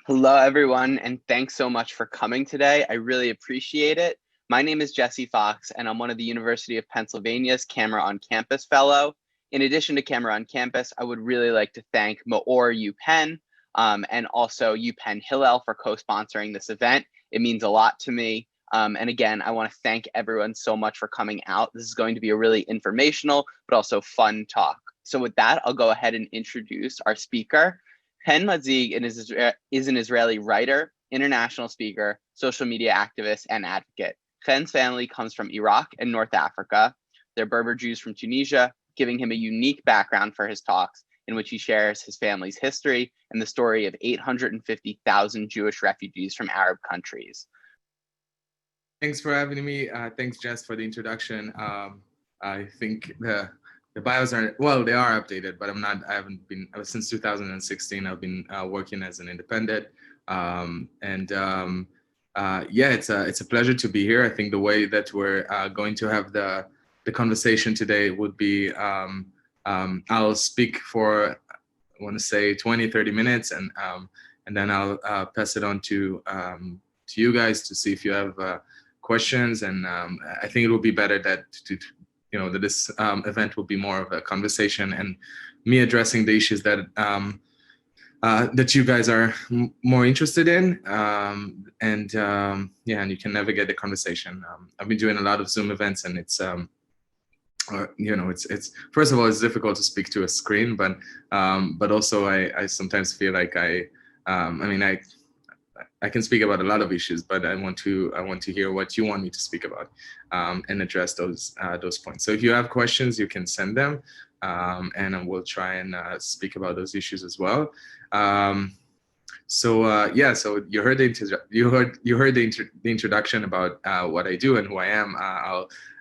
Hello, everyone, and thanks so much for coming today. I really appreciate it. My name is Jesse Fox, and I'm one of the University of Pennsylvania's Camera on Campus Fellow. In addition to Camera on Campus, I would really like to thank Maor UPenn and also UPenn Hillel for co-sponsoring this event. It means a lot to me. And again, I want to thank everyone so much for coming out. This is going to be a really informational, but also fun talk. So with that, I'll go ahead and introduce our speaker. Hen Mazzig is an Israeli writer, international speaker, social media activist, and advocate. Hen's family comes from Iraq and North Africa. They're Berber Jews from Tunisia, giving him a unique background for his talks, in which he shares his family's history and the story of 850,000 Jewish refugees from Arab countries. Thanks for having me. Thanks, Jess, for the introduction. I think the bios are, well, they are updated, but I haven't been, since 2016, I've been working as an independent. Yeah, it's a pleasure to be here. I think the way that we're going to have the conversation today would be, I'll speak for, I want to say 20, 30 minutes, and then I'll pass it on to you guys to see if you have questions. And I think it will be better that that this event will be more of a conversation and me addressing the issues that that you guys are more interested in, and you can navigate the conversation. I've been doing a lot of Zoom events, and it's it's first of all, it's difficult to speak to a screen, but also I sometimes feel like I can speak about a lot of issues, but I want to hear what you want me to speak about and address those points. So if you have questions, you can send them, and I will try and speak about those issues as well. So you heard the introduction about what I do and who I am.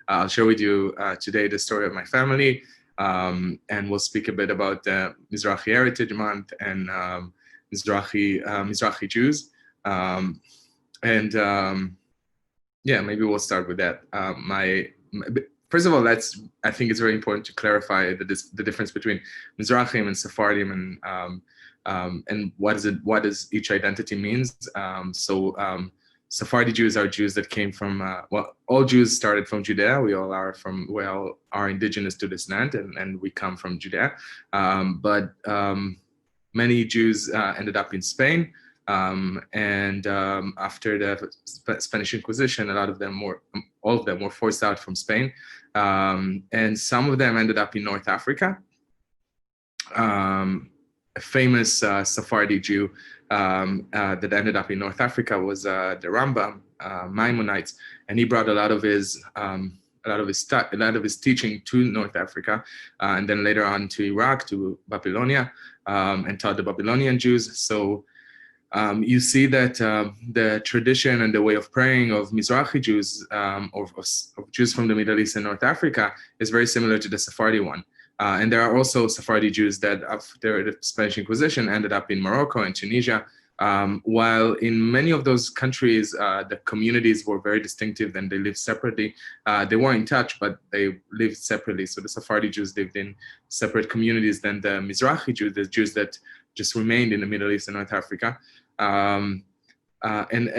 I'll share with you today the story of my family, and we'll speak a bit about the Mizrahi Heritage Month and Mizrahi Jews. Maybe we'll start with that. First of all, I think it's very important to clarify the difference between Mizrahim and Sephardim, and what does each identity means. Sephardi Jews are Jews that came from all Jews started from Judea. We all are indigenous to this land, and we come from Judea. But many Jews ended up in Spain. After the Spanish Inquisition, all of them were forced out from Spain, and some of them ended up in North Africa. A famous Sephardi Jew that ended up in North Africa was the Rambam, Maimonides, and he brought a lot of his teaching to North Africa, and then later on to Iraq, to Babylonia, and taught the Babylonian Jews. So you see that the tradition and the way of praying of Mizrahi Jews, of Jews from the Middle East and North Africa, is very similar to the Sephardi one. And there are also Sephardi Jews that, after the Spanish Inquisition, ended up in Morocco and Tunisia. While in many of those countries, the communities were very distinctive and they lived separately. They were in touch, but they lived separately. So the Sephardi Jews lived in separate communities than the Mizrahi Jews, the Jews that just remained in the Middle East and North Africa. And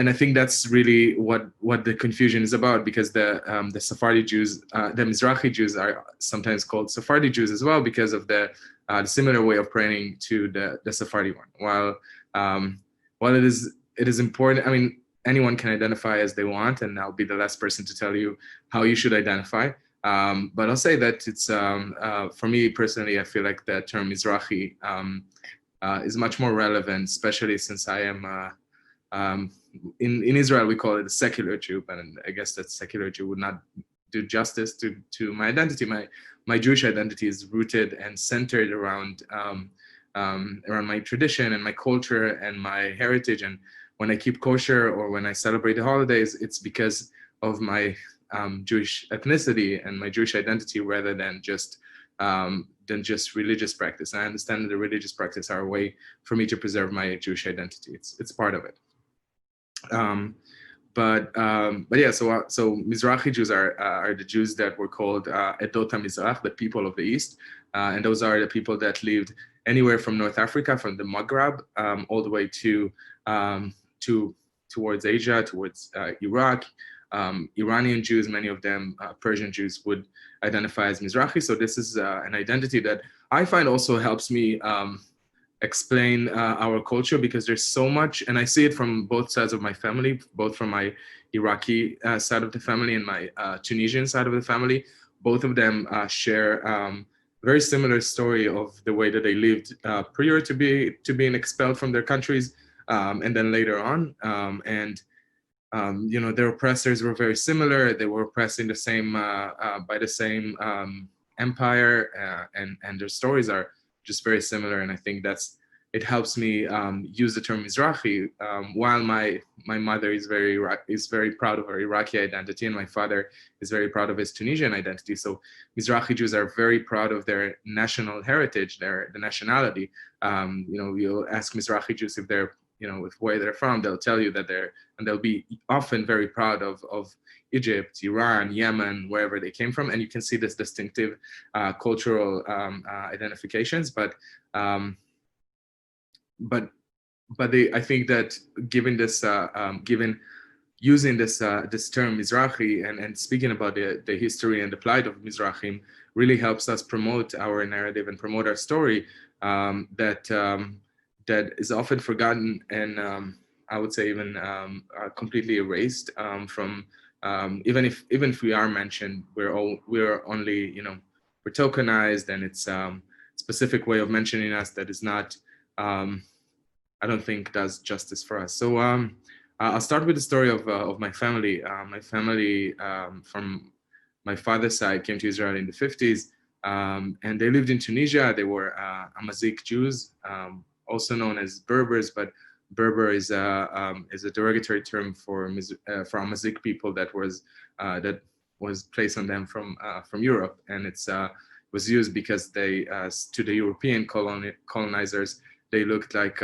I think that's really what the confusion is about, because the Sephardi Jews, the Mizrahi Jews, are sometimes called Sephardi Jews as well because of the similar way of praying to the Sephardi one. While it is important, I mean, anyone can identify as they want, and I'll be the last person to tell you how you should identify. But I'll say that it's for me personally, I feel like the term Mizrahi is much more relevant, especially since I am in Israel, we call it a secular Jew, but I guess that secular Jew would not do justice to my identity. My Jewish identity is rooted and centered around my tradition and my culture and my heritage. And when I keep kosher or when I celebrate the holidays, it's because of my Jewish ethnicity and my Jewish identity, rather than just religious practice. And I understand that the religious practice are a way for me to preserve my Jewish identity. It's part of it. But yeah, so Mizrahi Jews are the Jews that were called Edot HaMizrach, the people of the East, and those are the people that lived anywhere from North Africa, from the Maghreb, all the way to towards Asia, towards Iraq. Iranian Jews, many of them Persian Jews, would identify as Mizrahi. So this is an identity that I find also helps me explain our culture, because there's so much, and I see it from both sides of my family, both from my Iraqi side of the family and my Tunisian side of the family. Both of them share very similar story of the way that they lived prior to being expelled from their countries, and then later on. Their oppressors were very similar. They were oppressed in the same by the same empire, and their stories are just very similar. And I think it helps me use the term Mizrahi, while my mother is very proud of her Iraqi identity, and my father is very proud of his Tunisian identity. So Mizrahi Jews are very proud of their national heritage, the nationality. You'll ask Mizrahi Jews if they're, with where they're from, they'll tell you that they'll be often very proud of Egypt, Iran, Yemen, wherever they came from. And you can see this distinctive cultural identifications. But I think that given this, using this term Mizrahi and speaking about the history and the plight of Mizrahim really helps us promote our narrative and promote our story that is often forgotten, and I would say even completely erased from. Even if we are mentioned, we're only we're tokenized, and it's a specific way of mentioning us that is not. I don't think does justice for us. So I'll start with the story of my family. My family from my father's side came to Israel in the 50s, and they lived in Tunisia. They were Mazzig Jews, also known as Berbers, but Berber is a derogatory term for Mazzig people that was placed on them from Europe, and it was used because they to the European colonizers they looked like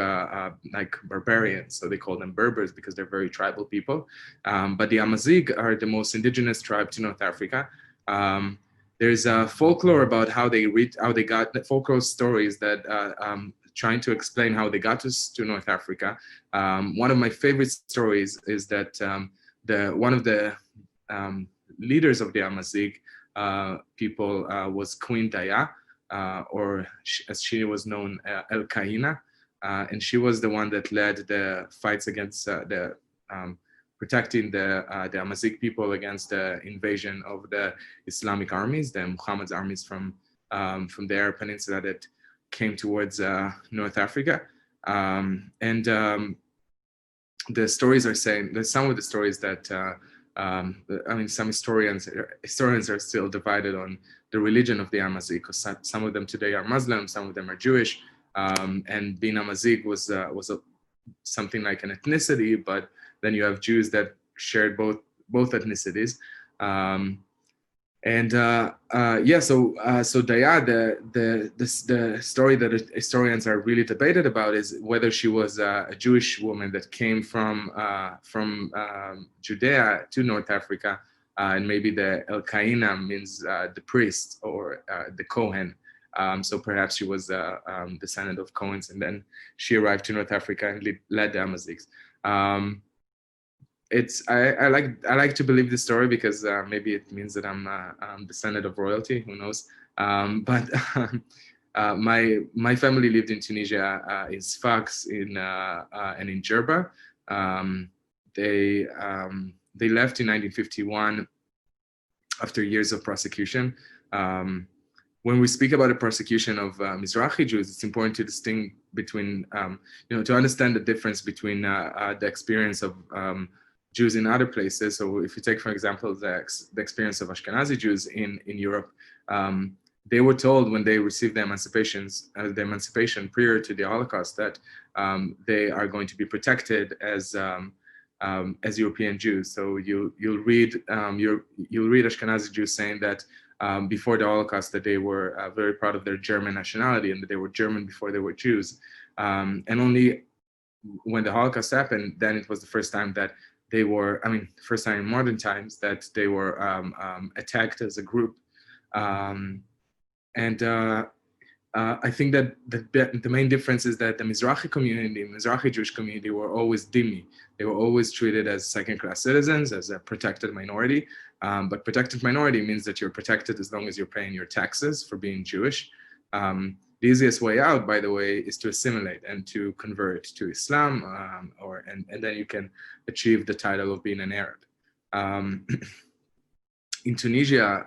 barbarians, so they called them Berbers because they're very tribal people. But the Amazigh are the most indigenous tribe to North Africa. There's folklore about how they got the folklore stories that trying to explain how they got to North Africa. One of my favorite stories is that one of the leaders of the Amazigh people was Queen Daya, or as she was known, El Kaina, and she was the one that led the fights against protecting the Amazigh people against the invasion of the Islamic armies, the Muhammad's armies from the Arab Peninsula that came towards North Africa. The stories are saying that some of the stories that some historians are still divided on the religion of the Amazigh, because some of them today are Muslim, some of them are Jewish, and being Amazigh was something like an ethnicity, but then you have Jews that shared both ethnicities. So Daya, the story that historians are really debated about is whether she was a Jewish woman that came from Judea to North Africa, and maybe the El Kaina means the priest or the Kohen. So perhaps she was a descendant of Cohens, and then she arrived to North Africa and led the Amazighs. I like to believe this story because maybe it means that I'm descendant of royalty. Who knows? But my family lived in Tunisia, in Sfax, and in Jerba. They left in 1951 after years of persecution. When we speak about the persecution of Mizrahi Jews, it's important to distinguish between, to understand the difference between the experience of Jews in other places. So if you take, for example, the experience of Ashkenazi Jews in Europe, they were told when they received the emancipation prior to the Holocaust that they are going to be protected as European Jews. So you'll read Ashkenazi Jews saying that before the Holocaust that they were very proud of their German nationality and that they were German before they were Jews. And only when the Holocaust happened, then it was the first time that they were, first time in modern times that they were attacked as a group. I think that the main difference is that the Mizrahi community, Mizrahi Jewish community, were always dhimmi. They were always treated as second-class citizens, as a protected minority. But protected minority means that you're protected as long as you're paying your taxes for being Jewish. The easiest way out, by the way, is to assimilate and to convert to Islam, and then you can achieve the title of being an Arab. In Tunisia,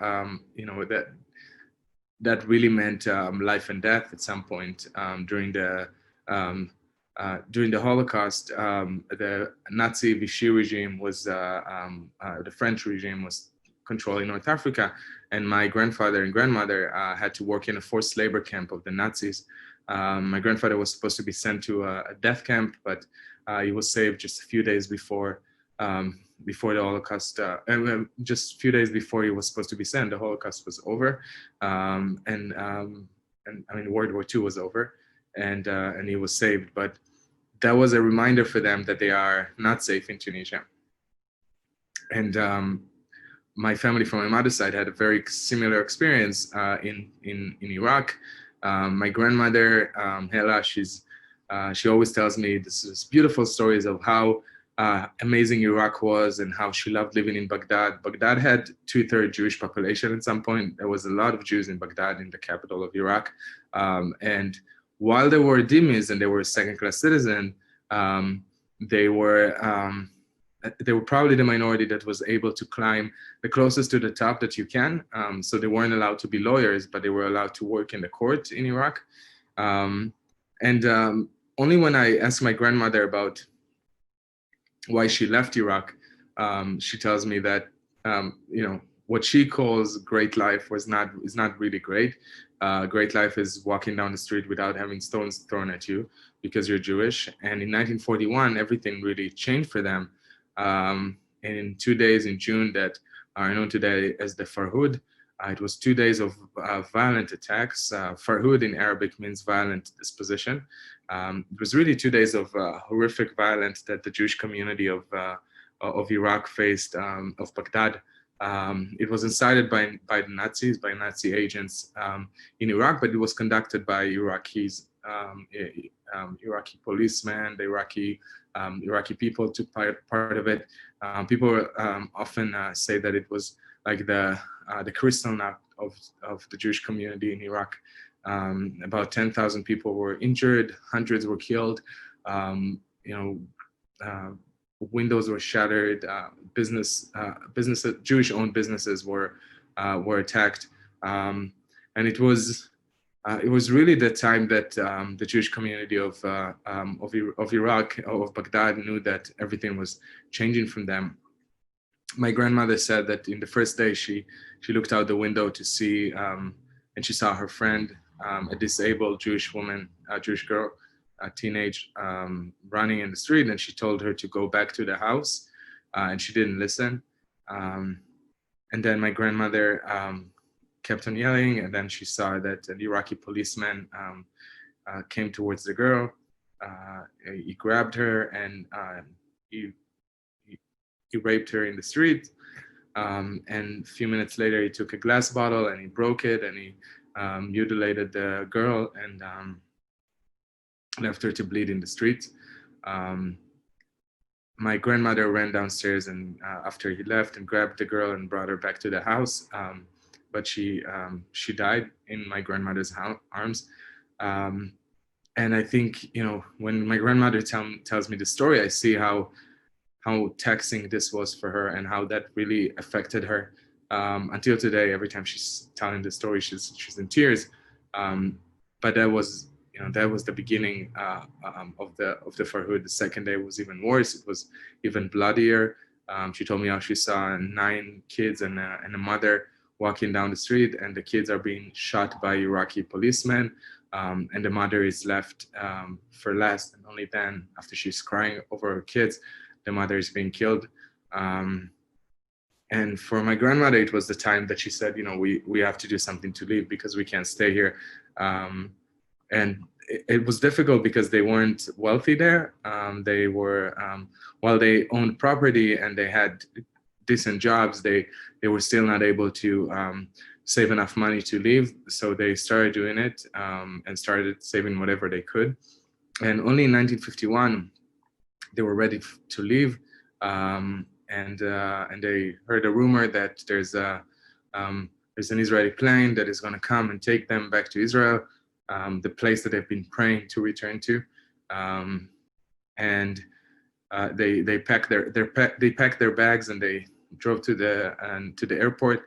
that really meant life and death at some point during the Holocaust. The Nazi Vichy regime was the French regime was controlling North Africa, and my grandfather and grandmother had to work in a forced labor camp of the Nazis. My grandfather was supposed to be sent to a death camp, but he was saved just a few days before the Holocaust, and just a few days before he was supposed to be sent. The Holocaust was over, and I mean World War II was over, and he was saved. But that was a reminder for them that they are not safe in Tunisia. And my family from my mother's side had a very similar experience in Iraq. My grandmother, Hela, she always tells me this beautiful stories of how amazing Iraq was and how she loved living in Baghdad. Baghdad had 2/3 Jewish population at some point. There was a lot of Jews in Baghdad, in the capital of Iraq. And while there were dhimmis and they were second-class citizens, they were probably the minority that was able to climb the closest to the top that you can. So they weren't allowed to be lawyers, but they were allowed to work in the court in Iraq. Only when I asked my grandmother about why she left Iraq, she tells me that what she calls great life is not really great. Great life is walking down the street without having stones thrown at you because you're Jewish. And in 1941, everything really changed for them. And in 2 days in June that are known today as the Farhud, it was 2 days of violent attacks. Farhud in Arabic means violent disposition. It was really 2 days of horrific violence that the Jewish community of Iraq faced, of Baghdad. It was incited by the Nazis, by Nazi agents in Iraq, but it was conducted by Iraqis, Iraqi policemen, the Iraqi people took part of it. People often say that it was like the Kristallnacht of the Jewish community in Iraq. About 10,000 people were injured, hundreds were killed. Windows were shattered. Jewish-owned businesses were attacked, and it was really the time that the Jewish community of Iraq, of Baghdad, knew that everything was changing from them. My grandmother said that in the first day she looked out the window to see, and she saw her friend, a disabled Jewish woman, a Jewish girl, a teenage, running in the street, and she told her to go back to the house, and she didn't listen. And then my grandmother kept on yelling, and then she saw that an Iraqi policeman came towards the girl. He grabbed her and he raped her in the street. And a few minutes later, he took a glass bottle and he broke it, and he mutilated the girl and left her to bleed in the street. My grandmother ran downstairs and after he left and grabbed the girl and brought her back to the house. But she died in my grandmother's arms. And I think, when my grandmother tells me the story, I see how taxing this was for her and how that really affected her. Until today, every time she's telling the story, she's in tears. But that was the beginning of the Farhud. The second day was even worse. It was even bloodier. She told me how she saw 9 kids and a mother walking down the street, and the kids are being shot by Iraqi policemen, and the mother is left for last. And only then, after she's crying over her kids, the mother is being killed. And for my grandmother, it was the time that she said, we have to do something to leave because we can't stay here. And it was difficult because they weren't wealthy there. They were, while they owned property and they had decent jobs, they were still not able to save enough money to leave. So they started doing it and started saving whatever they could. And only in 1951, they were ready to leave. And they heard a rumor that there's an Israeli plane that is going to come and take them back to Israel, the place that they've been praying to return to. They packed their bags and they drove to the airport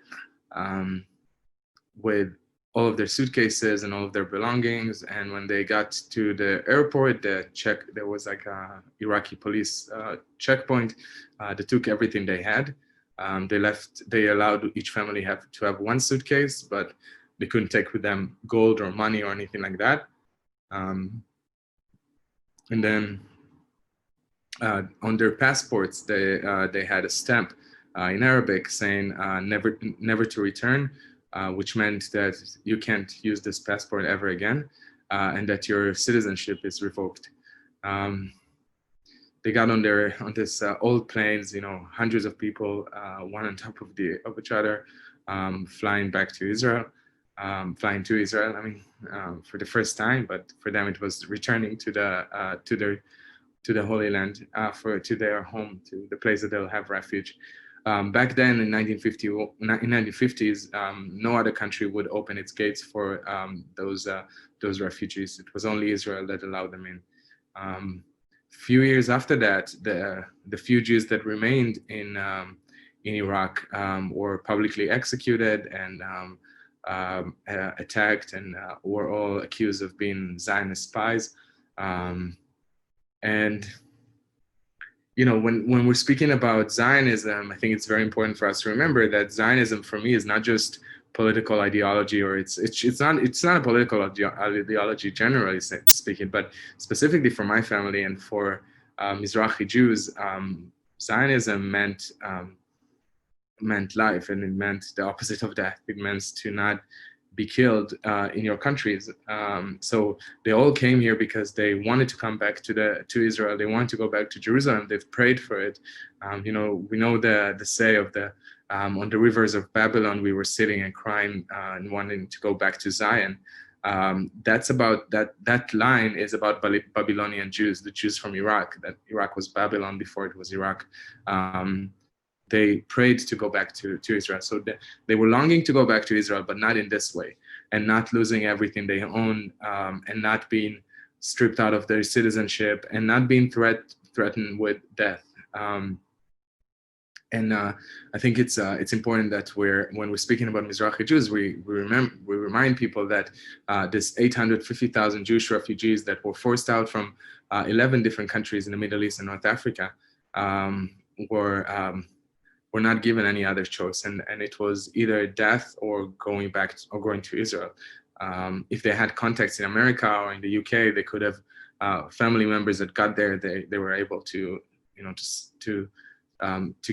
with all of their suitcases and all of their belongings. And when they got to the airport, there was like a Iraqi police checkpoint. They took everything they had. They allowed each family to have one suitcase, but they couldn't take with them gold or money or anything like that. And then on their passports, they had a stamp in Arabic saying never to return. Which meant that you can't use this passport ever again, and that your citizenship is revoked. They got on this old planes, hundreds of people, one on top of each other, flying to Israel. I mean, for the first time, but for them it was returning to the Holy Land, to their home, to the place that they'll have refuge. Back then in 1950s, no other country would open its gates for those refugees. It was only Israel that allowed them in. Few years after that, the few Jews that remained in Iraq were publicly executed and attacked, and were all accused of being Zionist spies. When we're speaking about Zionism, I think it's very important for us to remember that Zionism, for me, is not just political ideology, or it's not a political ideology generally speaking, but specifically for my family and for Mizrahi Jews, Zionism meant life, and it meant the opposite of that. It meant to not be killed in your countries. So they all came here because they wanted to come back to Israel. They wanted to go back to Jerusalem. They've prayed for it. We know the say of on the rivers of Babylon, we were sitting and crying and wanting to go back to Zion. That's about that line is about Babylonian Jews, the Jews from Iraq. That Iraq was Babylon before it was Iraq. They prayed to go back to Israel. So they were longing to go back to Israel, but not in this way, and not losing everything they own, and not being stripped out of their citizenship, and not being threatened with death. I think it's important that when we're speaking about Mizrahi Jews, we remind people that this 850,000 Jewish refugees that were forced out from 11 different countries in the Middle East and North Africa were not given any other choice, and it was either death or going back or going to Israel. If they had contacts in America or in the UK, they could have family members that got there. They were able to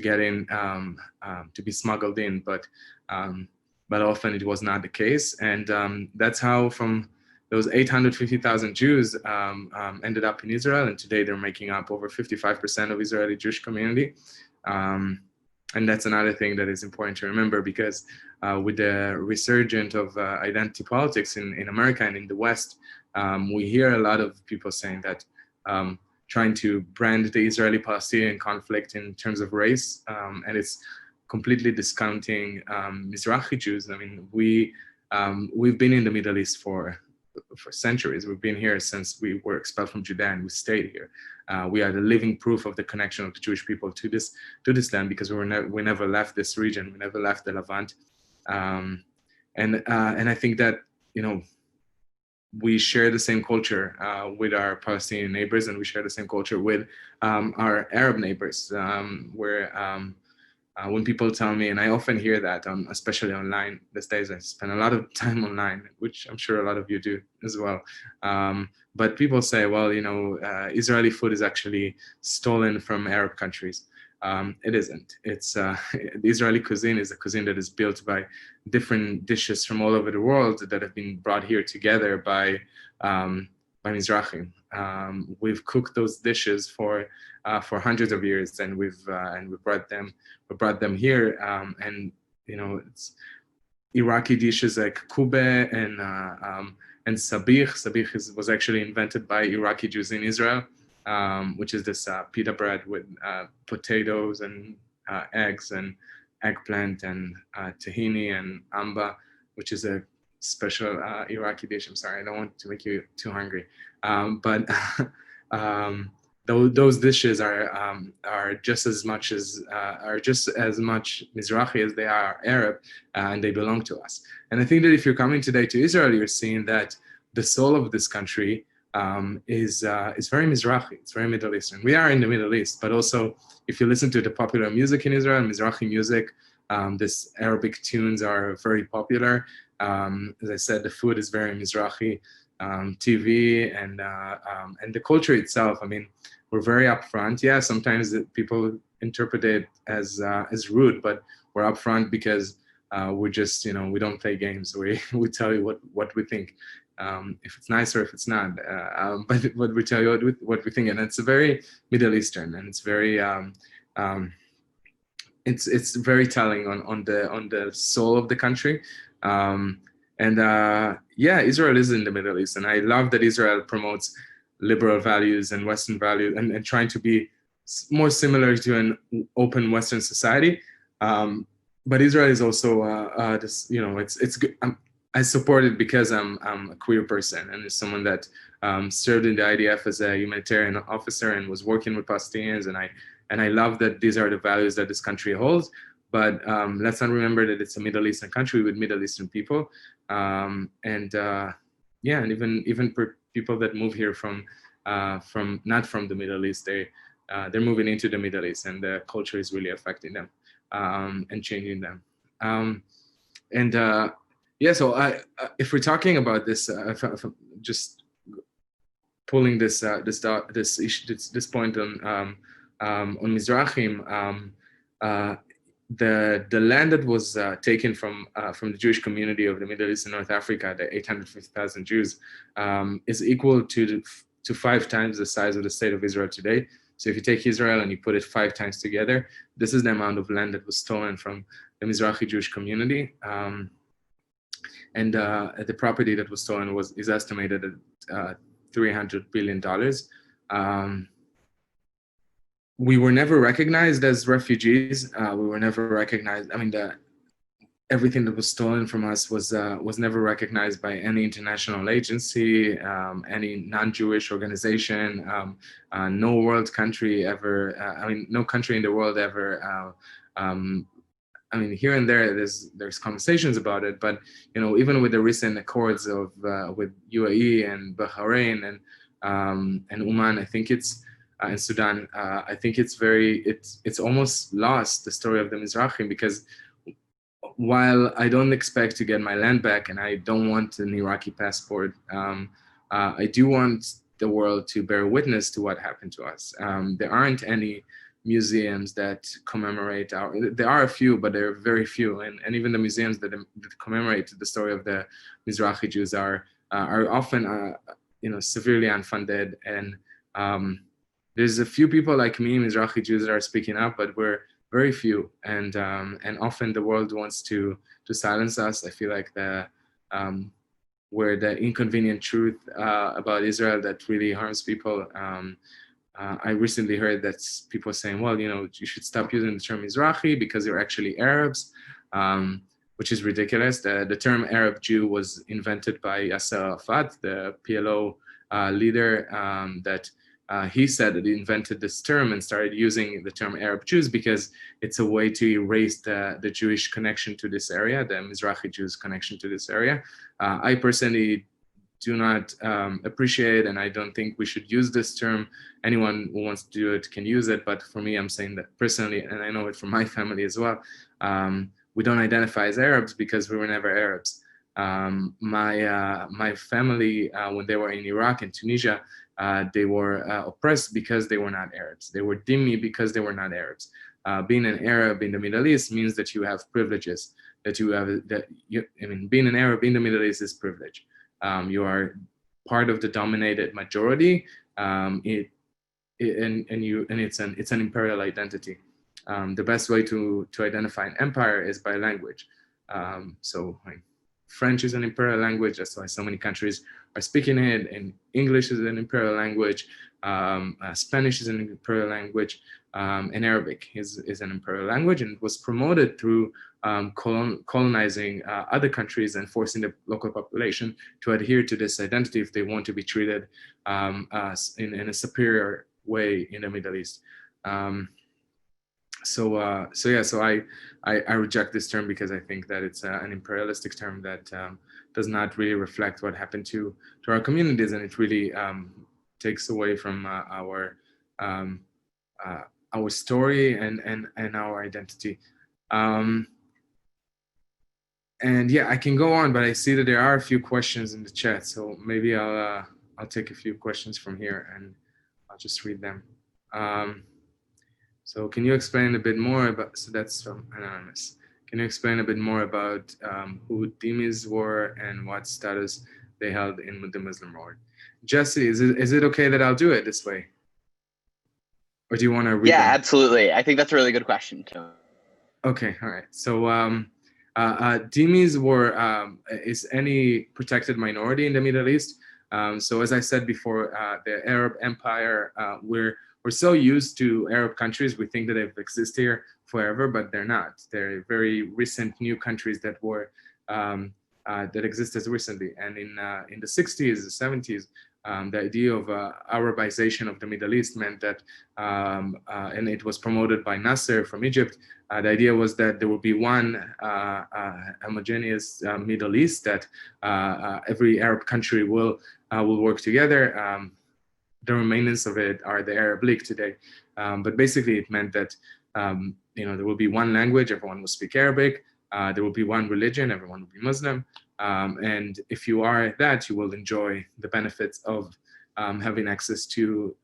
get in, to be smuggled in, but often it was not the case, and that's how from those 850,000 Jews ended up in Israel, and today they're making up over 55% of Israeli Jewish community. And that's another thing that is important to remember, because with the resurgence of identity politics in America and in the West, we hear a lot of people saying that trying to brand the Israeli-Palestinian conflict in terms of race, and it's completely discounting Mizrahi Jews. I mean, we've been in the Middle East for centuries. We've been here since we were expelled from Judea, and we stayed here. We are the living proof of the connection of the Jewish people to this land, because we never left this region. We never left the Levant, and I think that we share the same culture with our Palestinian neighbors, and we share the same culture with our Arab neighbors. When people tell me, and I often hear that, especially online these days, I spend a lot of time online, which I'm sure a lot of you do as well. But people say, well, Israeli food is actually stolen from Arab countries. It isn't. It's the Israeli cuisine is a cuisine that is built by different dishes from all over the world that have been brought here together by Mizrahim. We've cooked those dishes for hundreds of years, and we brought them here. And Iraqi dishes like kube and sabich. Sabich was actually invented by Iraqi Jews in Israel, which is this pita bread with potatoes and eggs and eggplant and tahini and amba, which is a special Iraqi dish. I'm sorry, I don't want to make you too hungry, but those dishes are just as much Mizrahi as they are Arab, and they belong to us. And I think that if you're coming today to Israel, you're seeing that the soul of this country is very Mizrahi. It's very Middle Eastern. We are in the Middle East, but also if you listen to the popular music in Israel, Mizrahi music, this Arabic tunes are very popular. As I said, the food is very Mizrahi. TV and the culture itself. I mean, we're very upfront. Yeah, sometimes people interpret it as rude, but we're upfront because we're just, we don't play games. We tell you what we think, if it's nice or if it's not. But we tell you what we think, and it's a very Middle Eastern, and it's very it's very telling on the soul of the country. Yeah, Israel is in the Middle East, and I love that Israel promotes liberal values and Western values, and trying to be more similar to an open Western society. But Israel is also this, it's good. I support it because I'm a queer person, and as someone that served in the IDF as a humanitarian officer and was working with Palestinians, and I love that these are the values that this country holds. But let's not remember that it's a Middle Eastern country with Middle Eastern people, and even for people that move here from not from the Middle East, they're moving into the Middle East, and the culture is really affecting them and changing them. So if we're talking about this, just pulling this point on Mizrahim. The land that was taken from the Jewish community of the Middle East and North Africa, the 850,000 Jews, is equal to 5 times the size of the state of Israel today. So if you take Israel and you put it 5 times together, this is the amount of land that was stolen from the Mizrahi Jewish community. The property that was stolen is estimated at $300 billion. We were never recognized as refugees. We were never recognized. I mean, everything that was stolen from us was never recognized by any international agency, any non-Jewish organization, no world country ever. No country in the world ever. Here and there, there's conversations about it, but even with the recent accords with UAE and Bahrain and Oman, I think it's. In Sudan, I think it's almost lost, the story of the Mizrahim, because while I don't expect to get my land back and I don't want an Iraqi passport, I do want the world to bear witness to what happened to us. There aren't any museums that commemorate there are a few, but there are very few, and even the museums that commemorate the story of the Mizrahi Jews are often severely unfunded, and there's a few people like me, Mizrahi Jews, that are speaking up, but we're very few, and often the world wants to silence us. I feel like where the inconvenient truth about Israel that really harms people. I recently heard that people saying, well, you should stop using the term Mizrahi because you're actually Arabs, which is ridiculous. The term Arab Jew was invented by Yasser Arafat, the PLO leader, that he said that he invented this term and started using the term Arab Jews because it's a way to erase the Jewish connection to this area, the Mizrahi Jews connection to this area. I personally do not appreciate, and I don't think we should use this term. Anyone who wants to do it can use it, but for me, I'm saying that personally, and I know it from my family as well, we don't identify as Arabs because we were never Arabs. My family, when they were in Iraq and Tunisia, they were oppressed because they were not Arabs. They were dhimmi because they were not Arabs. Being an Arab in the Middle East means that you have privileges. Being an Arab in the Middle East is privilege. You are part of the dominated majority, it's an imperial identity. The best way to identify an empire is by language. So like, French is an imperial language. That's why so many countries are speaking it. And English is an imperial language. Spanish is an imperial language. And Arabic is an imperial language. And it was promoted through colonizing other countries and forcing the local population to adhere to this identity if they want to be treated in a superior way in the Middle East. So I reject this term because I think that it's an imperialistic term that does not really reflect what happened to our communities, and it really takes away from our story and our identity. And yeah, I can go on, but I see that there are a few questions in the chat, so maybe I'll take a few questions from here and I'll just read them. So can you explain a bit more about, so that's from Anonymous. Can you explain a bit more about who dhimmis were and what status they held in the Muslim world? Jesse, is it okay that I'll do it this way? Or do you want to read them? Absolutely. I think that's a really good question, too. Okay, all right. So dhimmis were, is any protected minority in the Middle East. So as I said before, the Arab Empire, we're so used to Arab countries, we think that they've existed here forever, but they're not. They're very recent new countries that were that existed recently. And in the 60s, the 70s, the idea of Arabization of the Middle East meant that, and it was promoted by Nasser from Egypt. The idea was that there would be one homogeneous Middle East, that every Arab country will work together. The remains of it are the Arab League today. But basically it meant that, there will be one language, everyone will speak Arabic. There will be one religion, everyone will be Muslim. And if you are that, you will enjoy the benefits of having access to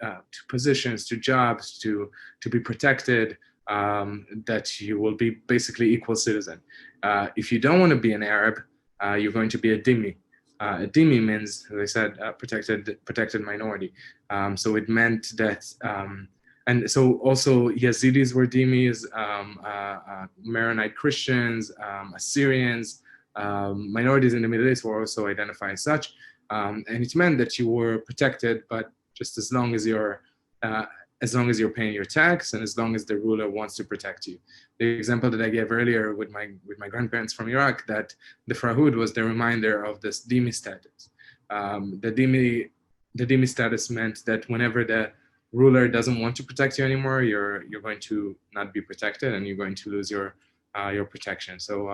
positions, to jobs, to be protected, that you will be basically equal citizen. If you don't want to be an Arab, you're going to be a dhimmi. A dhimmi means, as I said, protected minority. So it meant that, and so also Yazidis were dhimmis, Maronite Christians, Assyrians, minorities in the Middle East were also identified as such. And it meant that you were protected, but just as long as you're paying your tax and as long as the ruler wants to protect you. The example that I gave earlier with my grandparents from Iraq, that the Farhud was the reminder of this dhimmi status. The dhimmi status meant that whenever the ruler doesn't want to protect you anymore, you're going to not be protected and you're going to lose your protection. So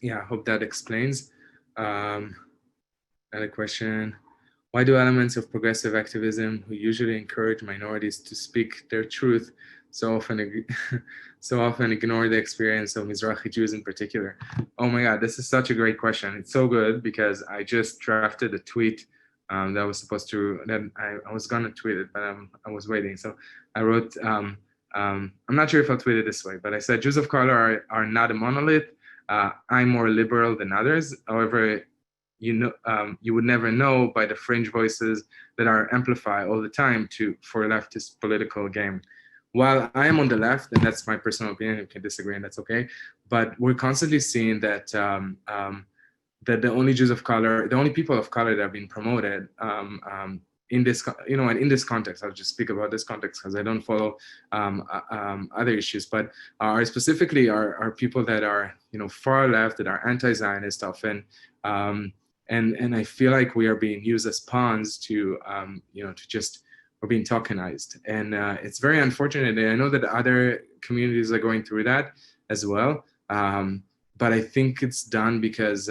yeah, I hope that explains. Another question. Why do elements of progressive activism, who usually encourage minorities to speak their truth, so often ignore the experience of Mizrahi Jews in particular? Oh my God, this is such a great question. It's so good because I just drafted a tweet that I was supposed to, that I was gonna tweet it, but I was waiting. So I wrote, I'm not sure if I'll tweet it this way, but I said, Jews of color are not a monolith. I'm more liberal than others. However, you would never know by the fringe voices that are amplified all the time for leftist political game. While I am on the left, and that's my personal opinion, you can disagree and that's okay, but we're constantly seeing that that the only Jews of color, the only people of color that have been promoted in this, and in this context, I'll just speak about this context because I don't follow other issues, but specifically are people that are, far left, that are anti-Zionist often, and I feel like we are being used as pawns to we're being tokenized, and it's very unfortunate. And I know that other communities are going through that as well, but I think it's done because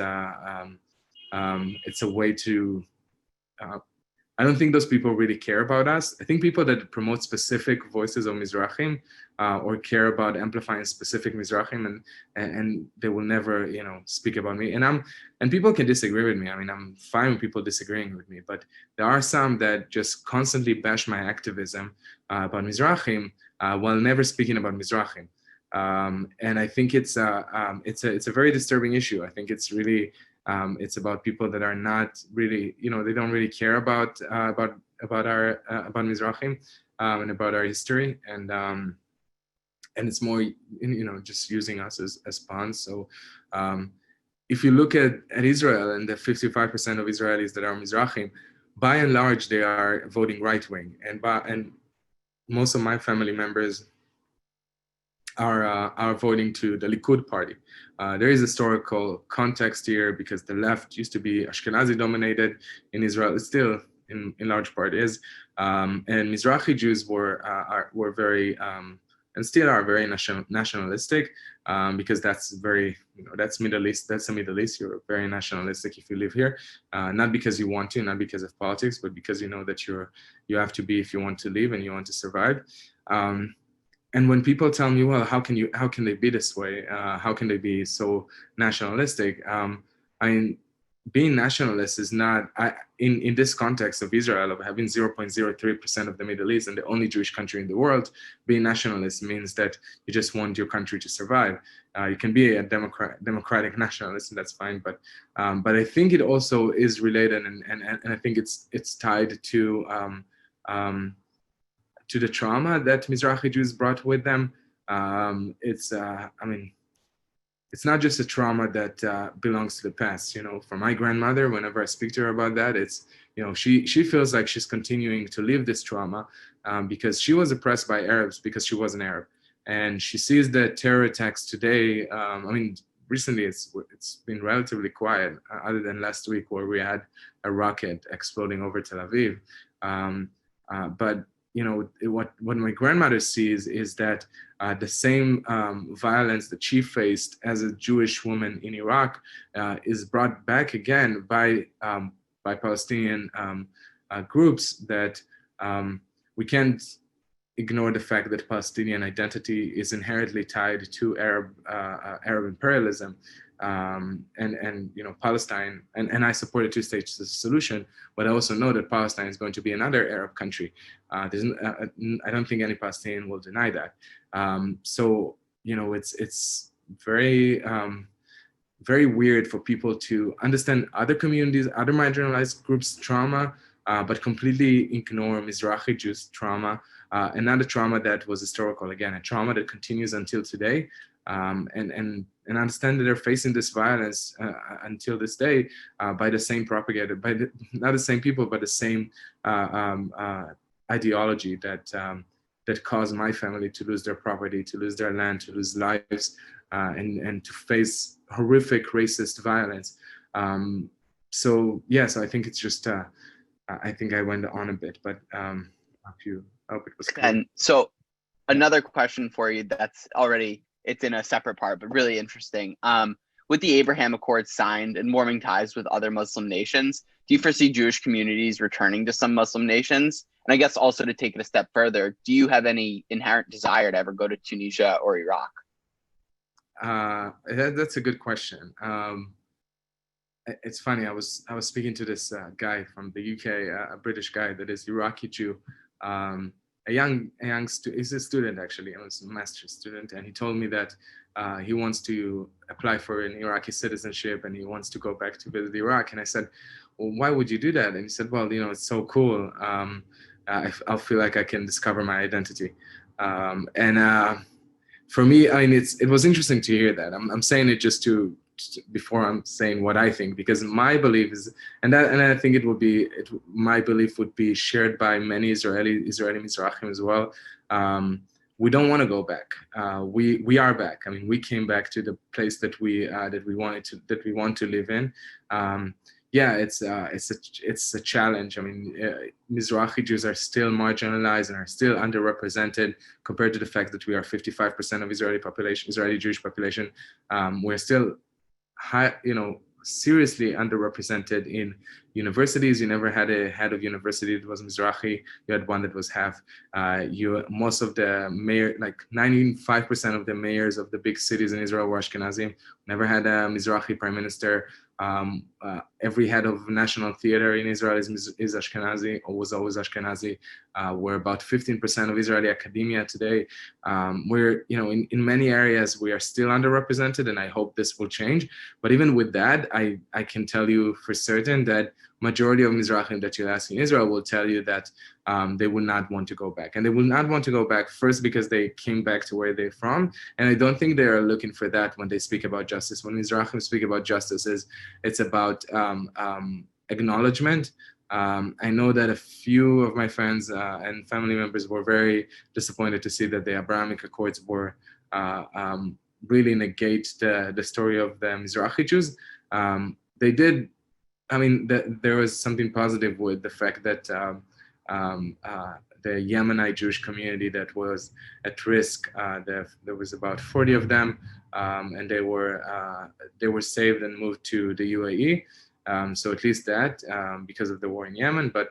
it's a way to. I don't think those people really care about us. I think people that promote specific voices of Mizrahim or care about amplifying specific Mizrahim, and they will never, speak about me. And people can disagree with me. I mean, I'm fine with people disagreeing with me, but there are some that just constantly bash my activism about Mizrahim while never speaking about Mizrahim. And I think it's a very disturbing issue. I think it's really. It's about people that are not really, they don't really care about Mizrahim and about our history, and and it's more, just using us as pawns. So if you look at Israel and the 55% of Israelis that are Mizrahim, by and large, they are voting right-wing. And most of my family members are voting to the Likud party. There is historical context here because the left used to be Ashkenazi dominated in Israel. It still, in large part, is. And Mizrahi Jews were very and still are very nationalistic, because that's very, that's Middle East. That's the Middle East. You're very nationalistic if you live here, not because you want to, not because of politics, but because you know that you have to be if you want to live and you want to survive. And when people tell me, well, how can they be this way? How can they be so nationalistic? I mean, being nationalist is not, in this context of Israel, of having 0.03% of the Middle East and the only Jewish country in the world, being nationalist means that you just want your country to survive. You can be a democratic nationalist, and that's fine. But I think it also is related, and I think it's tied to the trauma that Mizrahi Jews brought with them. It's not just a trauma that belongs to the past. For my grandmother, whenever I speak to her about that, it's, she feels like she's continuing to live this trauma because she was oppressed by Arabs because she was an Arab. And she sees the terror attacks today. Recently it's been relatively quiet, other than last week where we had a rocket exploding over Tel Aviv. But what my grandmother sees is that the same violence that she faced as a Jewish woman in Iraq is brought back again by Palestinian groups. That we can't ignore the fact that Palestinian identity is inherently tied to Arab imperialism. And Palestine, and I support a two-state solution, but I also know that Palestine is going to be another Arab country. I don't think any Palestinian will deny that. So it's very very weird for people to understand other communities, other marginalized groups' trauma, but completely ignore Mizrahi Jews' trauma, another trauma that was historical, again, a trauma that continues until today. And understand that they're facing this violence until this day by the same propagator, not the same people, but the same ideology that caused my family to lose their property, to lose their land, to lose lives, and to face horrific racist violence. So I think it's just, I think I went on a bit, but I hope it was clear. And so another question for you that's already, it's in a separate part, but really interesting. With the Abraham Accords signed and warming ties with other Muslim nations, do you foresee Jewish communities returning to some Muslim nations? And I guess also to take it a step further, do you have any inherent desire to ever go to Tunisia or Iraq? That's a good question. It's funny. I was speaking to this guy from the UK, a British guy that is Iraqi Jew. He's a student actually. He was a master's student, and he told me that he wants to apply for an Iraqi citizenship and he wants to go back to visit Iraq. And I said, well, why would you do that? And he said, well, it's so cool. I'll feel like I can discover my identity. For me, it was interesting to hear that. I'm saying it just before I'm saying what I think, because my belief is, and I think my belief would be shared by many Israeli Mizrahim as well. We don't want to go back. We are back. We came back to the place that we want to live in. It's a challenge. Mizrahi Jews are still marginalized and are still underrepresented compared to the fact that we are 55% of Israeli Jewish population. We're still seriously underrepresented in universities. You never had a head of university that was Mizrahi. You had one that was half. Most of the mayor, like 95% of the mayors of the big cities in Israel were Ashkenazi. Never had a Mizrahi prime minister. Every head of national theater in Israel is Ashkenazi, or was always Ashkenazi. We're about 15% of Israeli academia today. We're, in many areas, we are still underrepresented, and I hope this will change. But even with that, I can tell you for certain that majority of Mizrahim that you'll ask in Israel will tell you that they would not want to go back. And they will not want to go back first because they came back to where they're from. And I don't think they're looking for that when they speak about justice. When Mizrahim speak about justice, it's about acknowledgement. I know that a few of my friends and family members were very disappointed to see that the Abrahamic Accords were really negate the story of the Mizrahi Jews. They did, I mean, there was something positive with the fact that the Yemenite Jewish community that was at risk, there was about 40 of them, and they were saved and moved to the UAE. So at least that, because of the war in Yemen, but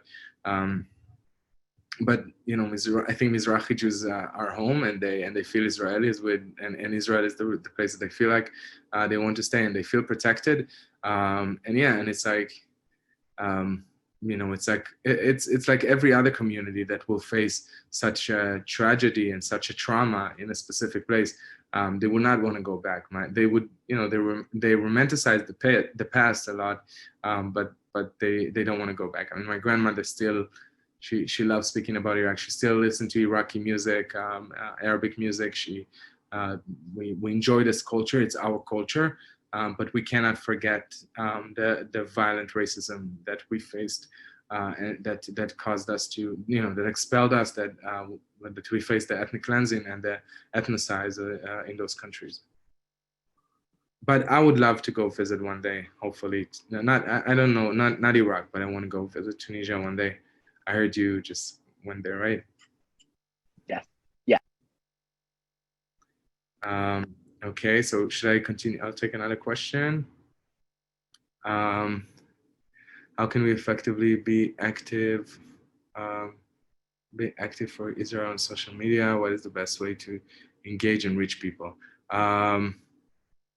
you know, I think Mizrahi Jews are home, and they feel Israelis and Israel is the place that they feel like they want to stay, and they feel protected. And yeah, and it's like, you know, it's like every other community that will face such a tragedy and such a trauma in a specific place. They would not want to go back. They would, you know, they romanticize the past a lot, but they don't want to go back. I mean, my grandmother still, she loves speaking about Iraq. She still listens to Iraqi music, Arabic music. We enjoy this culture. It's our culture, but we cannot forget the violent racism that we faced, and that caused us to, you know, that expelled us, that we faced the ethnic cleansing and the ethnicize in those countries. But I would love to go visit one day, hopefully. I don't know, not Iraq, but I want to go visit Tunisia one day. I heard you just went there, right? Yes. Yeah. Okay, so should I continue? I'll take another question. How can we effectively be active for Israel on social media? What is the best way to engage and reach people?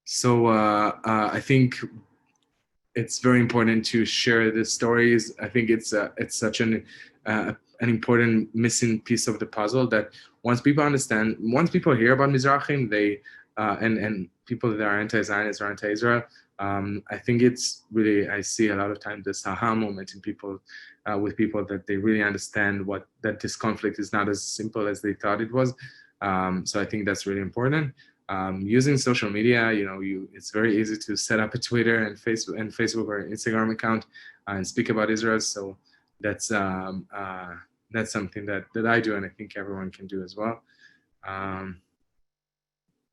So I think it's very important to share the stories. I think it's such an important missing piece of the puzzle, that once people hear about Mizrahim, they and people that are anti-Zionist or anti-Israel, I think it's really, I see a lot of times this aha moment in people, with people, that they really understand that this conflict is not as simple as they thought it was. So I think that's really important. Using social media, you know, it's very easy to set up a Twitter and Facebook or Instagram account and speak about Israel. So that's something that I do, and I think everyone can do as well.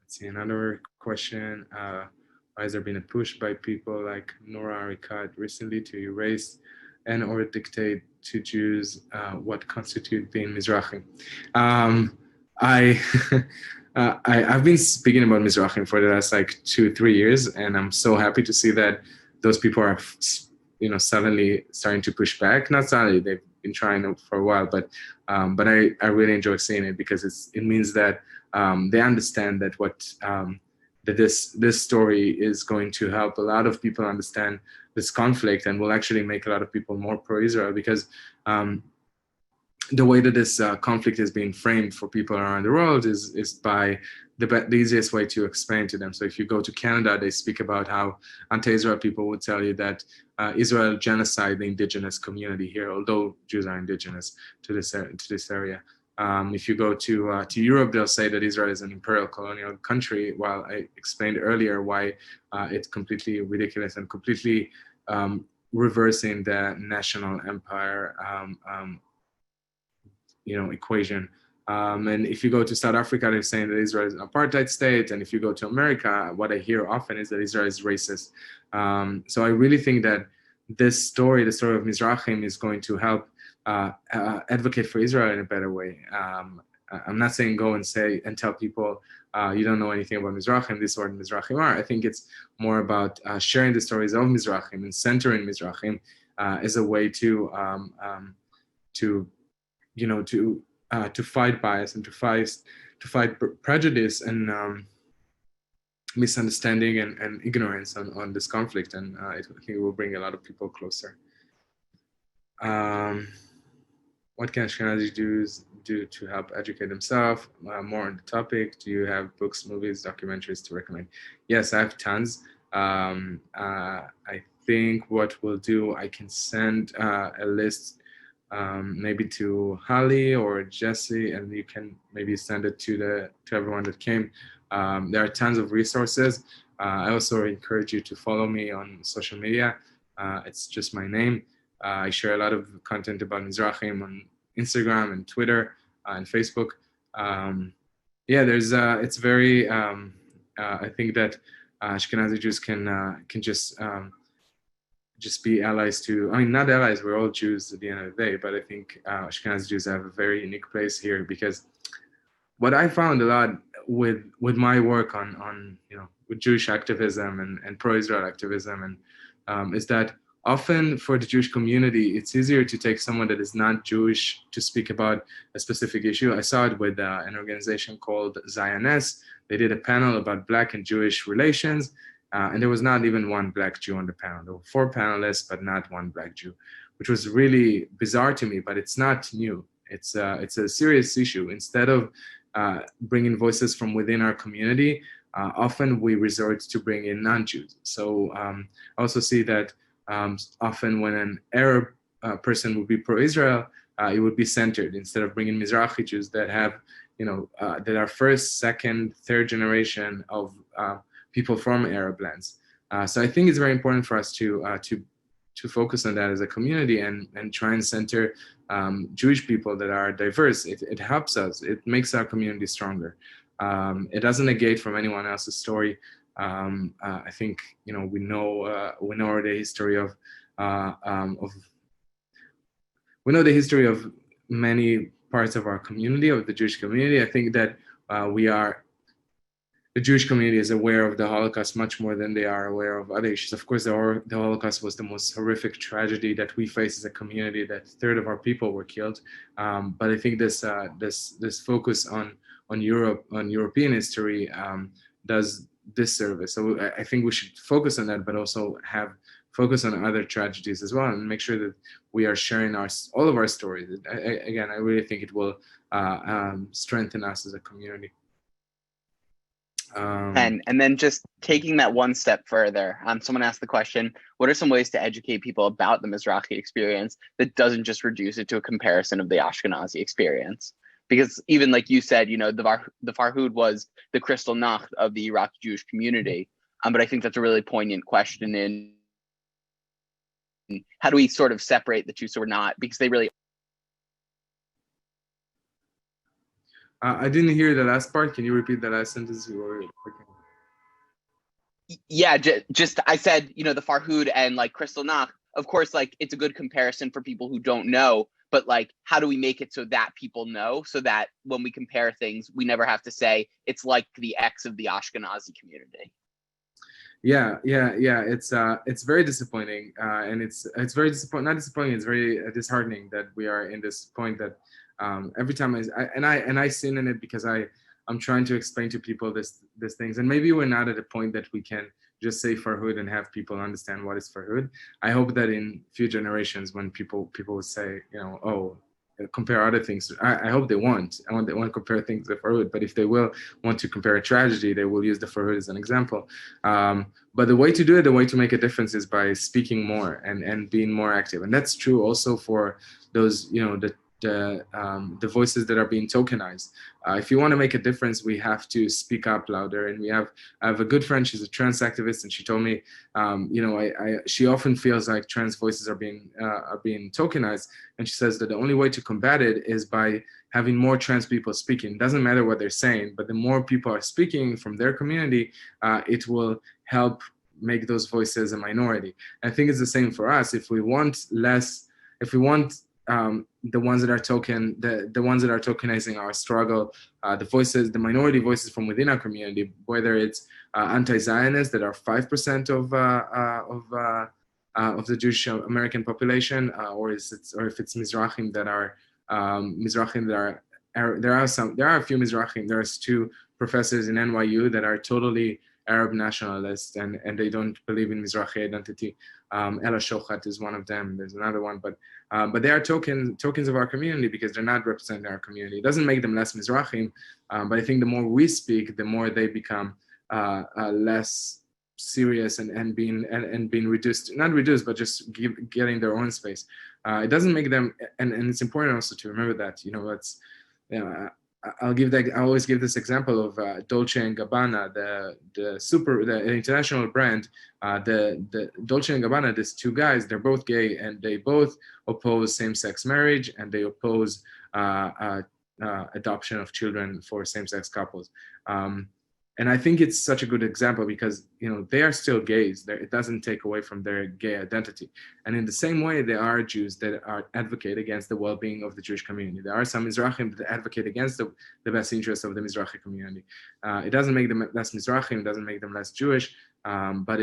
Let's see, another question. Why has there been a push by people like Nora Arikat recently to erase and or dictate to Jews what constitutes being Mizrahi? I've been speaking about Mizrahim for the last like 2-3 years, and I'm so happy to see that those people are, you know, suddenly starting to push back. Not suddenly, they've been trying for a while, but I really enjoy seeing it, because it means that they understand that that this story is going to help a lot of people understand this conflict, and will actually make a lot of people more pro-Israel, because the way that this conflict is being framed for people around the world is by the easiest way to explain to them. So if you go to Canada, they speak about how anti-Israel people would tell you that Israel genocide the indigenous community here, although Jews are indigenous to this area. If you go to Europe, they'll say that Israel is an imperial colonial country, while I explained earlier why it's completely ridiculous and completely reversing the national empire equation. And if you go to South Africa, they're saying that Israel is an apartheid state. And if you go to America, what I hear often is that Israel is racist. So I really think that this story, the story of Mizrahim, is going to help advocate for Israel in a better way. I'm not saying go and say and tell people you don't know anything about Mizrahim, this is what Mizrahim are. I think it's more about sharing the stories of Mizrahim and centering Mizrahim as a way to fight bias and to fight prejudice and misunderstanding and ignorance on this conflict. And I think it will bring a lot of people closer. What can Ashkenazi Jews do to help educate themselves more on the topic? Do you have books, movies, documentaries to recommend? Yes, I have tons. I think what we'll do, I can send a list maybe to Holly or Jesse, and you can maybe send it to everyone that came. There are tons of resources. I also encourage you to follow me on social media. It's just my name. I share a lot of content about Mizrahim on Instagram and Twitter and Facebook. Yeah, there's it's very. I think that Ashkenazi Jews can just be allies to. I mean, not allies. We're all Jews at the end of the day, but I think Ashkenazi Jews have a very unique place here because what I found a lot with my work on with Jewish activism and pro-Israel activism and is that often for the Jewish community it's easier to take someone that is not Jewish to speak about a specific issue. I saw it with an organization called Zioness. They did a panel about Black and Jewish relations, and there was not even one Black Jew on the panel. There were 4 panelists, but not one Black Jew, which was really bizarre to me. But it's not new. It's a serious issue. Instead of bringing voices from within our community, often we resort to bring in non-Jews. So I also see that often when an Arab person would be pro-Israel, it would be centered instead of bringing Mizrahi Jews that have, that are first, second, third generation of people from Arab lands. So I think it's very important for us to focus on that as a community and try and center Jewish people that are diverse. It helps us. It makes our community stronger. It doesn't negate from anyone else's story. I think we know the history of we know the history of many parts of our community, of the Jewish community. I think that the Jewish community is aware of the Holocaust much more than they are aware of other issues. Of course, the Holocaust was the most horrific tragedy that we face as a community. That 1/3 of our people were killed. But I think this focus on Europe, on European history, does disservice. So I think we should focus on that, but also have focus on other tragedies as well, and make sure that we are sharing all of our stories. Again, I really think it will strengthen us as a community. And then just taking that one step further, someone asked the question, what are some ways to educate people about the Mizrahi experience that doesn't just reduce it to a comparison of the Ashkenazi experience? Because even like you said, the Farhud was the Crystal Nacht of the Iraqi Jewish community. But I think that's a really poignant question in how do we sort of separate the two so we're not, because they really... I didn't hear the last part. Can you repeat the last sentence? Yeah, just I said, the Farhud and like Crystal Nacht, of course, like it's a good comparison for people who don't know, but like, how do we make it so that people know, so that when we compare things, we never have to say it's like the X of the Ashkenazi community? Yeah. It's very disappointing, and it's very not disappointing. It's very disheartening that we are in this point that every time I sin in it because I'm trying to explain to people this things, and maybe we're not at a point that we can just say Farhud and have people understand what is Farhud. I hope that in few generations, when people will say, oh, compare other things. I hope they won't. I want to compare things to Farhud, but if they will want to compare a tragedy, they will use the Farhud as an example. But the way to do it, the way to make a difference is by speaking more and being more active. And that's true also for those, the voices that are being tokenized. If you want to make a difference, we have to speak up louder. And I have a good friend, she's a trans activist, and she told me, she often feels like trans voices are being tokenized. And she says that the only way to combat it is by having more trans people speaking. It doesn't matter what they're saying, but the more people are speaking from their community, it will help make those voices a minority. I think it's the same for us. If we want the ones that are the ones that are tokenizing our struggle, the minority voices from within our community, whether it's anti-Zionists that are 5% of the Jewish American population, or if it's Mizrahim that are there are a few Mizrahim. There's 2 professors in NYU that are totally Arab nationalists, and they don't believe in Mizrahi identity. Ella Shochat is one of them. There's another one, but they are tokens of our community because they're not representing our community. It doesn't make them less Mizrahim, but I think the more we speak, the more they become less serious and being reduced, not reduced, but just getting their own space. It doesn't make them, and it's important also to remember that, you know, it's, you know, I always give this example of Dolce and Gabbana, the international brand. The Dolce and Gabbana, these two guys, they're both gay, and they both oppose same-sex marriage, and they oppose adoption of children for same-sex couples. And I think it's such a good example because, you know, they are still gays. It doesn't take away from their gay identity. And in the same way, there are Jews that advocate against the well-being of the Jewish community. There are some Mizrahim that advocate against the best interests of the Mizrahi community. It doesn't make them less Mizrahim, it doesn't make them less Jewish, but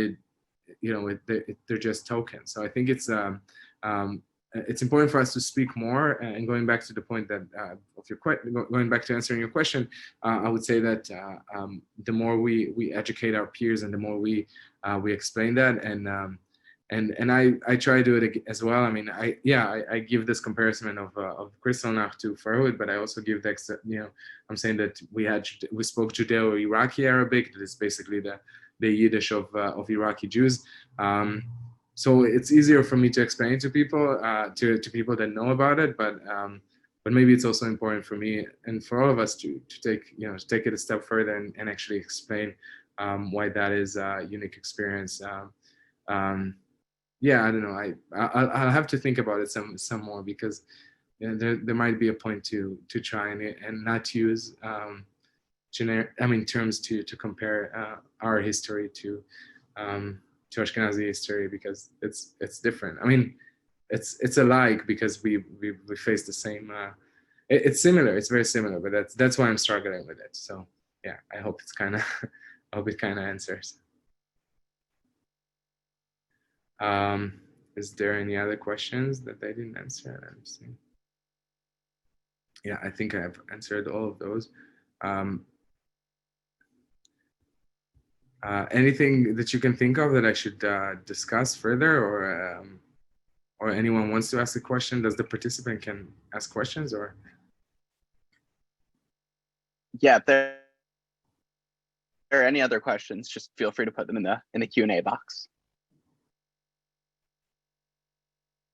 they're just tokens. So I think it's important for us to speak more. And going back to the point that going back to answering your question, I would say that the more we educate our peers and the more we explain that, and I try to do it as well. I mean, I give this comparison of Kristallnacht to Farhud, but I also give I'm saying that we spoke Judeo-Iraqi Arabic, that is basically the Yiddish of Iraqi Jews. So it's easier for me to explain to people, to people that know about it, but maybe it's also important for me and for all of us to take it a step further and actually explain why that is a unique experience. Yeah, I don't know. I'll have to think about it some more, because there might be a point to try and not use terms to compare our history to Ashkenazi history, because it's different. I mean, it's alike because we face the same. It's similar. It's very similar, but that's why I'm struggling with it. So yeah, I hope it kind of answers. Is there any other questions that I didn't answer? Let me see. Yeah, I think I've answered all of those. Anything that you can think of that I should discuss further, or anyone wants to ask a question? Does the participant can ask questions, or? Yeah, if there are any other questions, just feel free to put them in the Q&A box.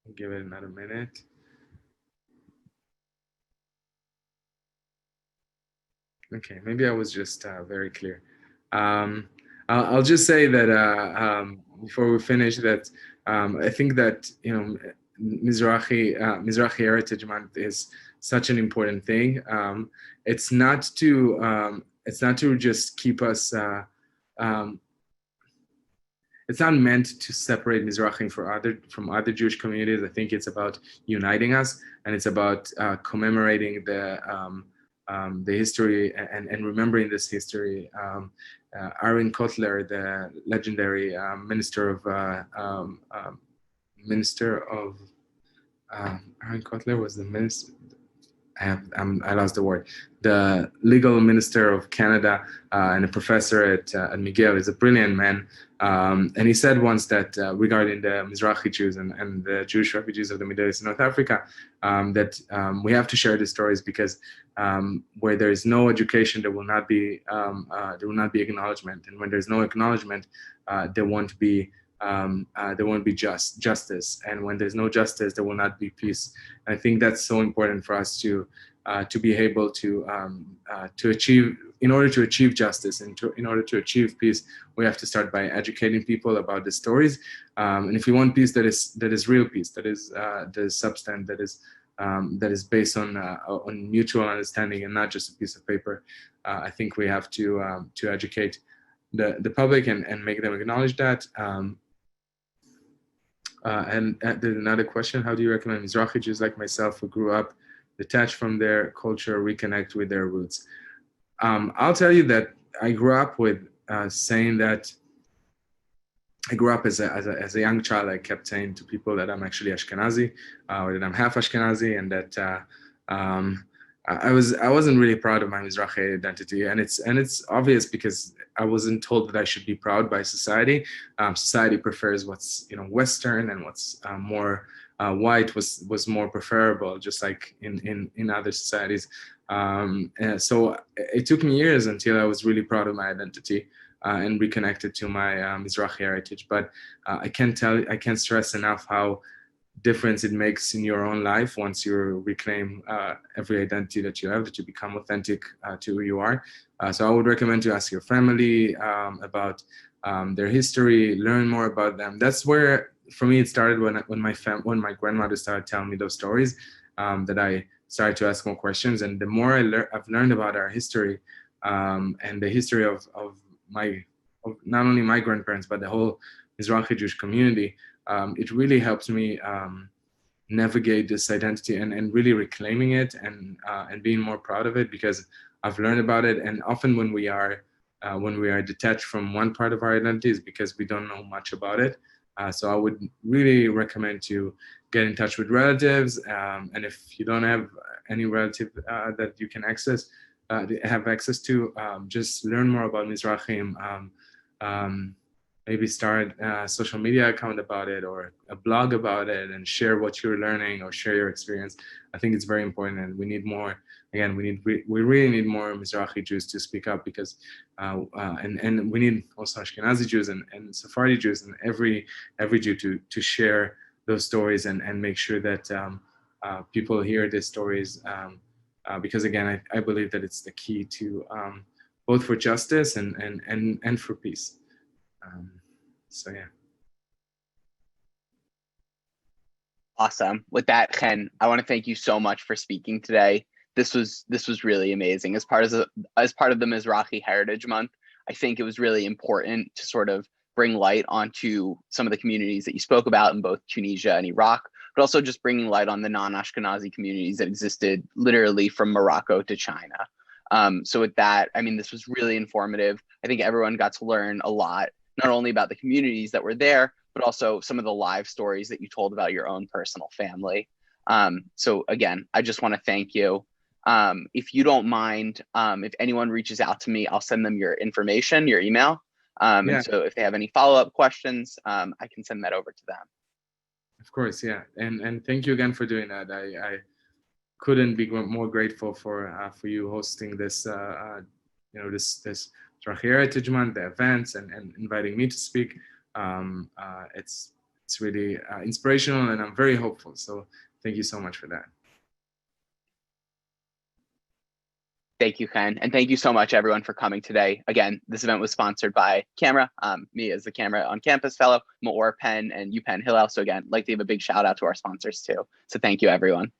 I'll give it another minute. Okay, maybe I was just very clear. I'll just say that before we finish that, I think that, you know, Mizrahi Heritage Month is such an important thing. It's not to just keep us. It's not meant to separate Mizrahim from other Jewish communities. I think it's about uniting us, and it's about commemorating the history and remembering this history. Aaron Kotler, the legendary minister of Aaron Kotler was the minister. I lost the word. The legal minister of Canada and a professor at McGill is a brilliant man. And he said once that regarding the Mizrahi Jews and the Jewish refugees of the Middle East and North Africa, that we have to share the stories, because where there is no education, there will not be acknowledgement, and when there's no acknowledgement, there won't be justice, and when there's no justice, there will not be peace. And I think that's so important for us to be able to achieve. In order to achieve justice and in order to achieve peace, we have to start by educating people about the stories. And if you want peace that is real peace, that is substance, that is based on mutual understanding and not just a piece of paper, I think we have to educate the public and make them acknowledge that. And there's another question: how do you recommend Mizrahi Jews like myself who grew up detached from their culture reconnect with their roots? I'll tell you that I grew up with saying that. I grew up as a young child. I kept saying to people that I'm actually Ashkenazi, or that I'm half Ashkenazi, and that I wasn't really proud of my Mizrahi identity, and it's obvious because I wasn't told that I should be proud by society. Society prefers what's Western, and what's more white was more preferable, just like in other societies. So it took me years until I was really proud of my identity. and reconnected to my Mizrahi heritage. But I can't stress enough how difference it makes in your own life once you reclaim every identity that you have, that you become authentic to who you are. So I would recommend to ask your family about their history, learn more about them. That's where, for me, it started when my grandmother started telling me those stories, that I started to ask more questions. And the more I've learned about our history and the history of not only my grandparents, but the whole Mizrahi Jewish community, it really helps me navigate this identity and really reclaiming it and being more proud of it, because I've learned about it. And often when we are detached from one part of our identity is because we don't know much about it. So I would really recommend to get in touch with relatives, and if you don't have any relative that you can have access to, just learn more about Mizrahim. Maybe start a social media account about it or a blog about it, and share what you're learning or share your experience. I think it's very important, and we need more. Again, we really need more Mizrahi Jews to speak up, because and we need also Ashkenazi Jews and Sephardi Jews and every Jew to share those stories and make sure that people hear these stories, because again, I believe that it's the key to both for justice and for peace. So yeah. Awesome. With that, Hen, I want to thank you so much for speaking today. This was really amazing. As part of the Mizrahi Heritage Month, I think it was really important to sort of bring light onto some of the communities that you spoke about in both Tunisia and Iraq, but also just bringing light on the non-Ashkenazi communities that existed literally from Morocco to China. So with that, I mean, this was really informative. I think everyone got to learn a lot, not only about the communities that were there, but also some of the live stories that you told about your own personal family. So again, I just want to thank you. If you don't mind, if anyone reaches out to me, I'll send them your information, your email. Yeah. And so if they have any follow-up questions, I can send that over to them. Of course, yeah. And thank you again for doing that. I couldn't be more grateful for you hosting this, this Mizrahi Heritage Month, the events, and inviting me to speak. It's really inspirational, and I'm very hopeful. So thank you so much for that. Thank you, Ken. And thank you so much, everyone, for coming today. Again, this event was sponsored by Camera, me as the Camera on Campus Fellow, Maor Penn, and UPenn Hillel. So again, I'd like to give a big shout out to our sponsors too. So thank you, everyone.